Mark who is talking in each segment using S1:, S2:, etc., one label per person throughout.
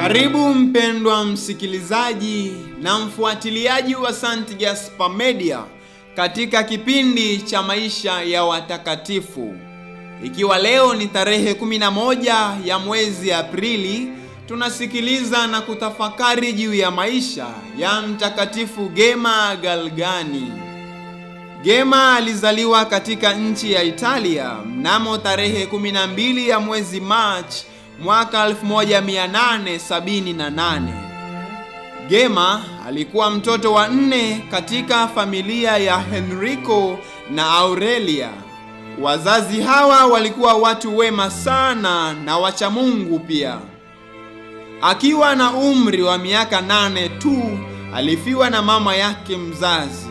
S1: Karibu mpendwa msikilizaji na mfuatiliaji wa St. Gaspar Media katika kipindi cha maisha ya watakatifu. Ikiwa leo ni tarehe 11 ya mwezi Aprili, tunasikiliza na kutafakari juu ya maisha ya Mtakatifu Gema Galgani. Gema alizaliwa katika nchi ya Italia mnamo tarehe 12 ya mwezi Machi mwaka 1878. Gema alikuwa mtoto wa 4 katika familia ya Enrico na Aurelia. Wazazi hawa walikuwa watu wema sana na wacha Mungu pia. Akiwa na umri wa miaka 8 tu alifiwa na mama yake mzazi,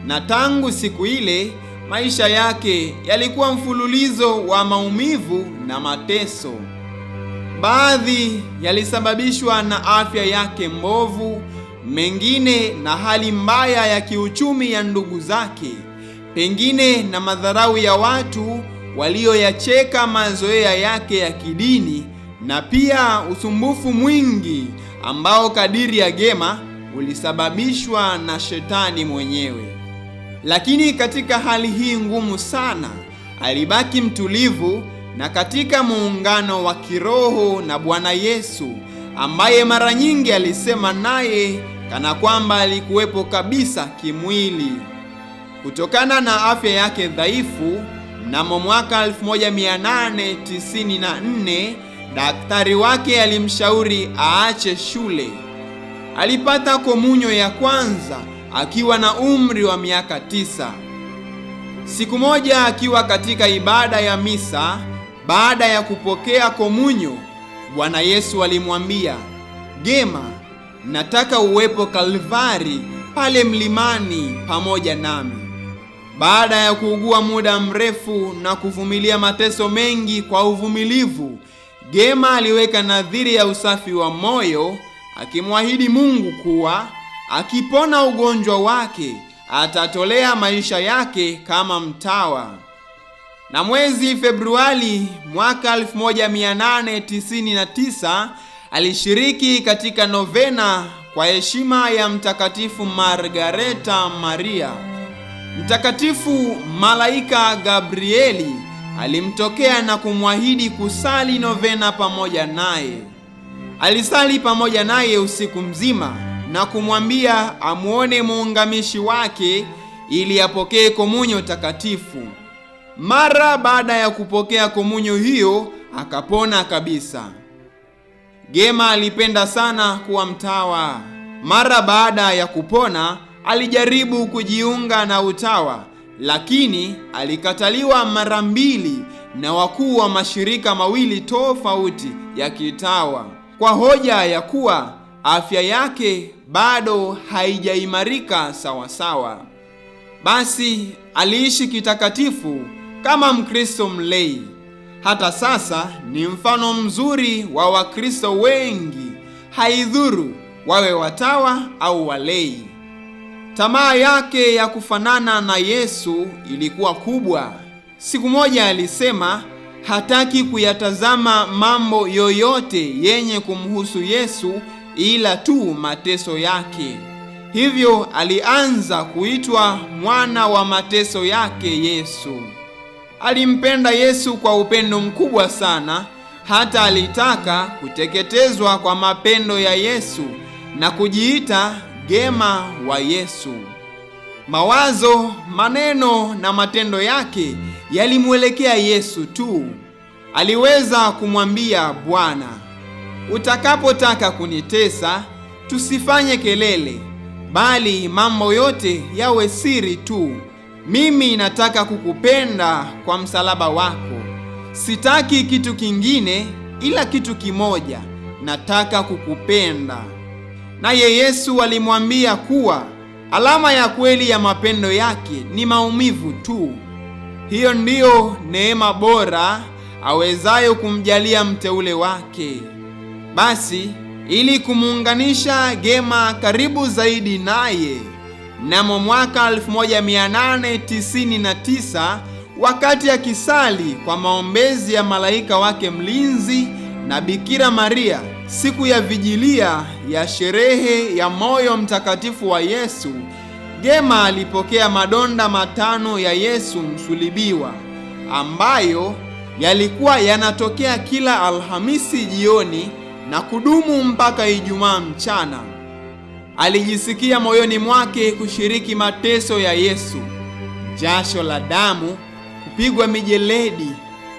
S1: na tangu siku ile maisha yake yalikuwa mfululizo wa maumivu na mateso. Baadhi yalisababishwa na afya yake mbovu, mengine na hali mbaya ya kiuchumi ya ndugu zake, pengine na madharau ya watu walioyacheka mazoea yake ya kidini, na pia usumbufu mwingi ambao kadiri ya Gema ulisababishwa na Shetani mwenyewe. Lakini katika hali hii ngumu sana alibaki mtulivu na katika muungano wa kiroho na Bwana Yesu, ambaye mara nyingi alisema naye kana kwamba alikuwepo kabisa kimwili. Kutokana na afya yake dhaifu, mnamo mwaka 1894 daktari wake alimshauri aache shule. Alipata komunyo ya kwanza akiwa na umri wa miaka 9. Siku moja akiwa katika ibada ya misa, baada ya kupokea komunyo, Bwana Yesu alimwambia, "Gema, nataka uwepo Kalvari pale mlimani pamoja nami." Baada ya kuugua muda mrefu na kuvumilia mateso mengi kwa uvumilivu, Gema aliweka nadhiri ya usafi wa moyo, akimwahidi Mungu kuwa akipona ugonjwa wake atatolea maisha yake kama mtawa. Na mwezi Februari mwaka 1899 alishiriki katika novena kwa heshima ya Mtakatifu Margareta Maria. Mtakatifu Malaika Gabrieli alimtokea na kumwahidi kusali novena pamoja naye. Alisali pamoja naye usiku mzima na kumwambia amuone muungamishi wake ili apokee komunyo takatifu. Mara baada ya kupokea komunyo hiyo akapona kabisa. Gema alipenda sana kuwa mtawa. Mara baada ya kupona alijaribu kujiunga na utawa, lakini alikataliwa mara 2 na wakuu wa mashirika mawili tofauti ya kitawa kwa hoja ya kuwa afya yake bado haijaimarika sawasawa. Basi aliishi kitakatifu kama Mkristo mlei. Hata sasa ni mfano mzuri wa Wakristo wengi, haidhuru wawe watawa au walei. Tamaa yake ya kufanana na Yesu ilikuwa kubwa. Siku moja alisema hataki kuyatazama mambo yoyote yenye kumhusu Yesu ila tu mateso yake. Hivyo alianza kuitwa mwana wa mateso yake Yesu. Alimpenda Yesu kwa upendo mkubwa sana, hata alitaka kuteketezwa kwa mapendo ya Yesu na kujiita Gema wa Yesu. Mawazo, maneno na matendo yake yalimwelekea Yesu tu. Aliweza kumwambia Bwana, "Utakapotaka kunitesa, tusifanye kelele, bali mambo yote yawe siri tu. Mimi nataka kukupenda kwa msalaba wako. Sitaki kitu kingine ila kitu kimoja, nataka kukupenda." Naye Yesu alimwambia kuwa alama ya kweli ya mapendo yake ni maumivu tu. Hiyo ndiyo neema bora awezayo kumjalia mteule wake. Basi ili kumuunganisha Gema karibu zaidi naye, mnamo mwaka 1899 wakati akisali kwa maombezi ya malaika wake mlinzi na Bikira Maria siku ya vijilia ya sherehe ya moyo mtakatifu wa Yesu, Gema alipokea madonda matano ya Yesu msulibiwa ambayo yalikuwa yanatokea kila Alhamisi jioni na kudumu mpaka Ijumaa mchana. Alijisikia moyoni mwake kushiriki mateso ya Yesu, jasho la damu, kupigwa mijeledi,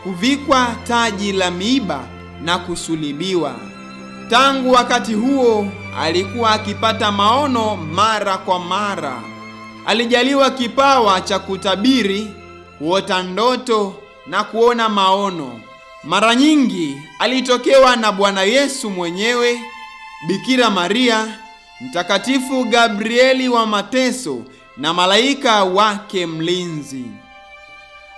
S1: kuvikwa taji la miiba na kusulibiwa. Tangu wakati huo alikuwa akipata maono mara kwa mara. Alijaliwa kipawa cha kutabiri, kuota ndoto na kuona maono. Mara nyingi alitokewa na Bwana Yesu mwenyewe, Bikira Maria, Mtakatifu Gabrieli wa mateso na malaika wake mlinzi.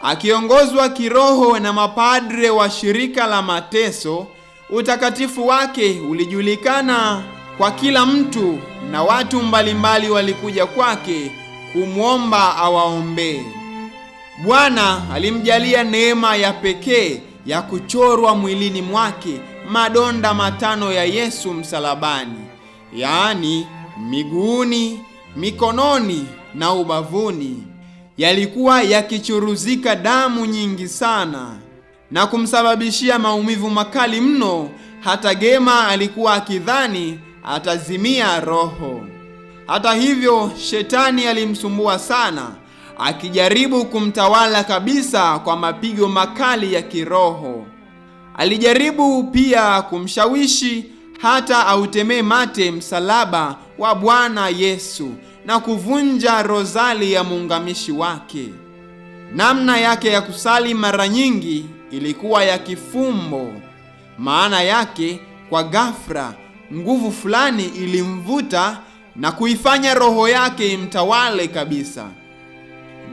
S1: Akiongozwa kiroho na mapadre wa shirika la mateso, utakatifu wake ulijulikana kwa kila mtu na watu mbalimbali walikuja kwake kumwomba awaombee. Bwana alimjalia neema ya pekee ya kuchorwa mwilini mwake madonda matano ya Yesu msalabani, yaani miguuni, mikononi na ubavuni. Yalikuwa yakichuruzika damu nyingi sana na kumsababishia maumivu makali mno, hata Gema alikuwa akidhani atazimia roho. Hata hivyo, shetani alimsumbua sana, akijaribu kumtawala kabisa kwa mapigo makali ya kiroho. Alijaribu pia kumshawishi hata autemee mate msalaba wa Bwana Yesu na kuvunja rozali ya muungamishi wake. Namna yake ya kusali mara nyingi ilikuwa ya kifumbo. Maana yake, kwa ghafla nguvu fulani ilimvuta na kuifanya roho yake imtawale kabisa.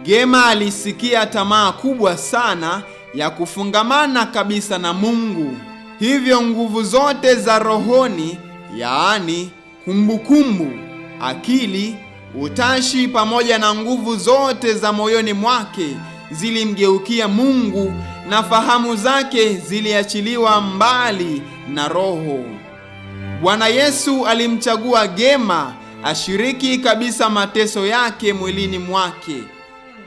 S1: Gema alisikia tamaa kubwa sana ya kufungamana kabisa na Mungu. Hivyo nguvu zote za rohoni, yaani kumbukumbu, akili, utashi pamoja na nguvu zote za moyoni mwake zilimgeukia Mungu na fahamu zake ziliachiliwa mbali na roho. Bwana Yesu alimchagua Gema ashiriki kabisa mateso yake mwilini mwake.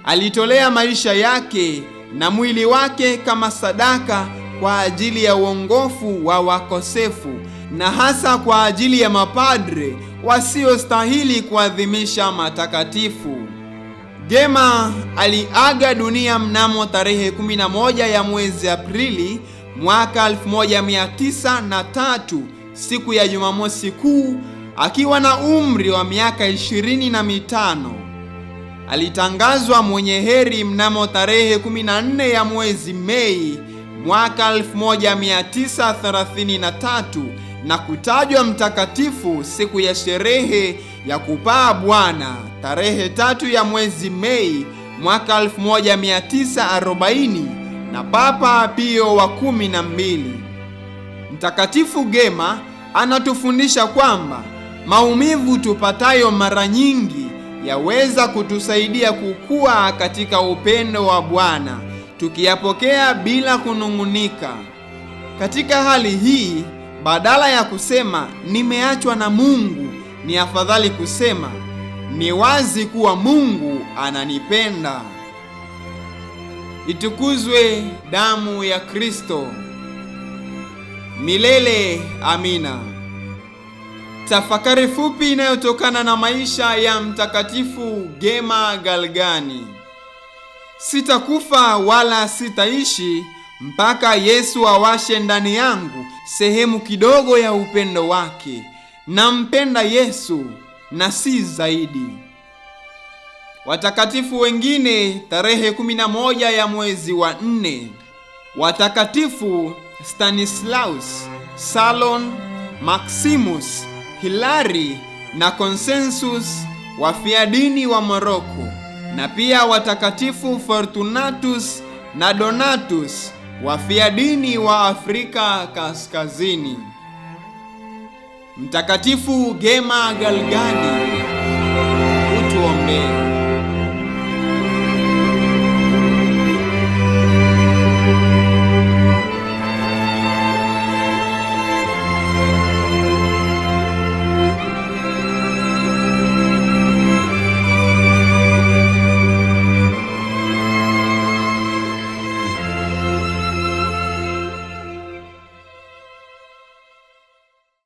S1: Alitolea maisha yake na mwili wake kama sadaka kwa ajili ya uongofu wa wakosefu na hasa kwa ajili ya mapadre wasiostahili kuadhimisha matakatifu. Gema aliaga dunia mnamo tarehe 11 ya mwezi Aprili mwaka 1903 siku ya Jumamosi Kuu akiwa na umri wa miaka 25. Alitangazwa mwenye heri mnamo tarehe 14 ya mwezi Mei mwaka 1933 na kutajwa mtakatifu siku ya sherehe ya kupaa Bwana tarehe 3 ya mwezi Mei mwaka 1940 na Papa Pio wa 12. Mtakatifu Gema anatufundisha kwamba maumivu tupatayo mara nyingi yaweza kutusaidia kukua katika upendo wa Bwana, tukiyapokea bila kunung'unika. Katika hali hii, badala ya kusema nimeachwa na Mungu, ni afadhali kusema ni wazi kuwa Mungu ananipenda. Itukuzwe damu ya Kristo! Milele amina. Tafakari fupi inayotokana na maisha ya Mtakatifu Gema Galgani. Sitakufa wala sitaishi mpaka Yesu awashe ndani yangu sehemu kidogo ya upendo wake. Nampenda Yesu na si zaidi. Watakatifu wengine tarehe 11 ya mwezi wa 4. Watakatifu Stanislaus, Salon, Maximus, Hilari na Consensus wafiadini wa Moroko, na pia watakatifu Fortunatus na Donatus wafiadini wa Afrika Kaskazini. Mtakatifu Gema Galgani